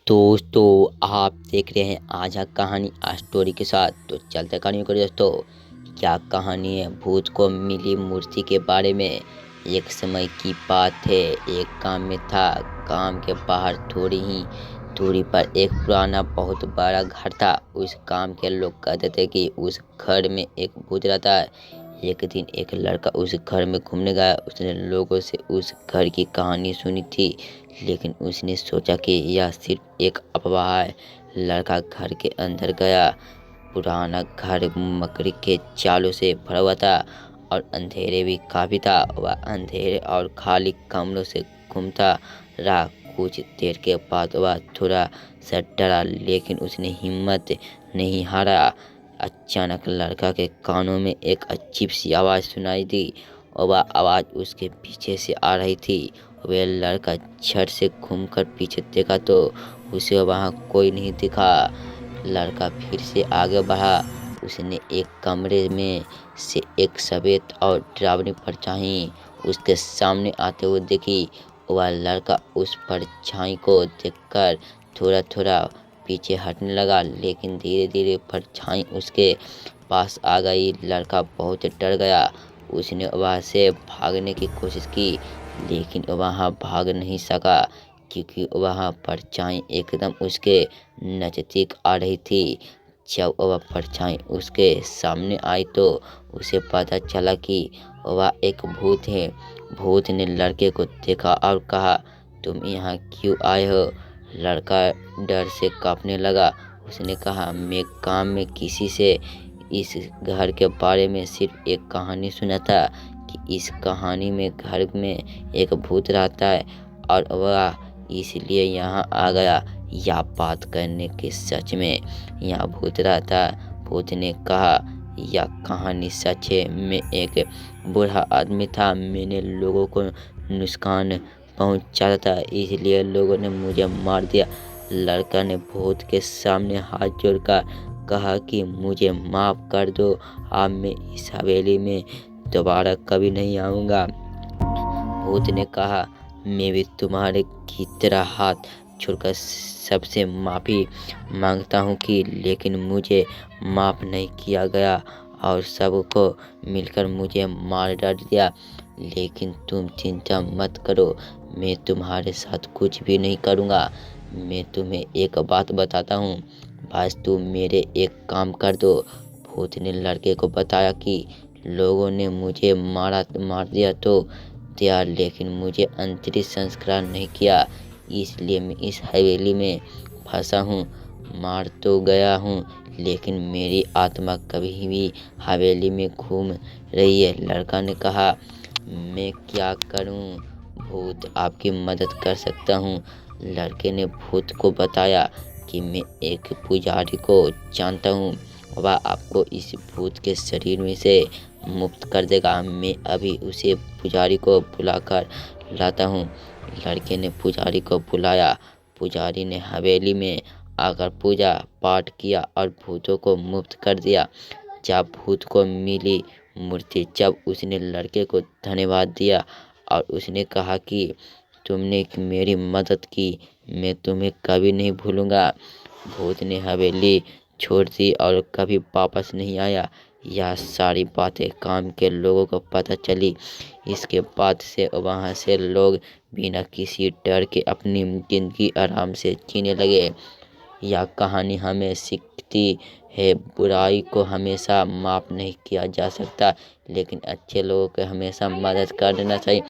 दोस्तों आप देख रहे हैं आज कहानी स्टोरी के साथ। तो चलते कहानियों को दोस्तों। क्या कहानी है भूत को मिली मूर्ति के बारे में। एक समय की बात है, एक गांव में था। गांव के बाहर थोड़ी ही दूरी पर एक पुराना बहुत बड़ा घर था। उस गांव के लोग कहते थे कि उस घर में एक भूत रहता है। एक दिन एक लड़का उस घर में घूमने गया। उसने लोगों से उस घर की कहानी सुनी थी, लेकिन उसने सोचा कि यह सिर्फ एक अफवाह है। लड़का घर के अंदर गया। पुराना घर मकड़ी के जालों से भरा हुआ था और अंधेरे भी काफी था। वह अंधेरे और खाली कमरों से घूमता रहा। कुछ देर के बाद वह थोड़ा सा डरा, लेकिन उसने हिम्मत नहीं हारा। अचानक लड़का के कानों में एक अजीब सी आवाज़ सुनाई दी और वह आवाज़ उसके पीछे से आ रही थी। वह लड़का झट से घूमकर पीछे देखा तो उसे वहाँ कोई नहीं दिखा। लड़का फिर से आगे बढ़ा। उसने एक कमरे में से एक सफ़ेद और डरावनी परछाई उसके सामने आते हुए देखी। वह लड़का उस परछाई को देखकर थोड़ा थोड़ा पीछे हटने लगा, लेकिन धीरे धीरे परछाई उसके पास आ गई। लड़का बहुत डर गया। उसने वहाँ से भागने की कोशिश की, लेकिन वहाँ भाग नहीं सका क्योंकि वहाँ परछाई एकदम उसके नज़दीक आ रही थी। जब वह परछाई उसके सामने आई तो उसे पता चला कि वह एक भूत है। भूत ने लड़के को देखा और कहा, तुम यहाँ क्यों आए हो? लड़का डर से कांपने लगा। उसने कहा, मैं गांव में किसी से इस घर के बारे में सिर्फ एक कहानी सुना था कि इस कहानी में घर में एक भूत रहता है और वह इसलिए यहाँ आ गया। यह बात करने के सच में यहाँ भूत रहता है। भूत ने कहा, यह कहानी सच है। मैं एक बूढ़ा आदमी था। मैंने लोगों को नुकसान पहुँचाता था, इसलिए लोगों ने मुझे मार दिया। लड़का ने भूत के सामने हाथ जोड़कर कहा कि मुझे माफ़ कर दो। अब मैं इस हवेली में दोबारा कभी नहीं आऊँगा। भूत ने कहा, मैं भी तुम्हारे की तरह हाथ छोड़कर सबसे माफ़ी मांगता हूँ कि लेकिन मुझे माफ़ नहीं किया गया और सबको मिलकर मुझे मार डाल दिया। लेकिन तुम चिंता मत करो, मैं तुम्हारे साथ कुछ भी नहीं करूँगा। मैं तुम्हें एक बात बताता हूँ, बस तुम मेरे एक काम कर दो। भूत ने लड़के को बताया कि लोगों ने मुझे मार दिया तो दिया, लेकिन मुझे अंतरिक्ष संस्कार नहीं किया, इसलिए मैं इस हवेली में फंसा हूँ। मार तो गया हूँ, लेकिन मेरी आत्मा कभी भी हवेली में घूम रही है। लड़का ने कहा, मैं क्या करूँ? भूत आपकी मदद कर सकता हूँ। लड़के ने भूत को बताया कि मैं एक पुजारी को जानता हूँ, वह आपको इस भूत के शरीर में से मुक्त कर देगा। मैं अभी उसे पुजारी को बुलाकर लाता हूँ। लड़के ने पुजारी को बुलाया। पुजारी ने हवेली में आकर पूजा पाठ किया और भूतों को मुक्त कर दिया। जब भूत को मिली मूर्ति, जब उसने लड़के को धन्यवाद दिया और उसने कहा कि तुमने मेरी मदद की, मैं तुम्हें कभी नहीं भूलूंगा। भूत ने हवेली छोड़ दी और कभी वापस नहीं आया। यह सारी बातें गांव के लोगों को पता चली। इसके बाद से वहाँ से लोग बिना किसी डर के अपनी जिंदगी आराम से जीने लगे। यह कहानी हमें सीखती है, बुराई को हमेशा माफ़ नहीं किया जा सकता, लेकिन अच्छे लोगों को हमेशा मदद कर देना चाहिए।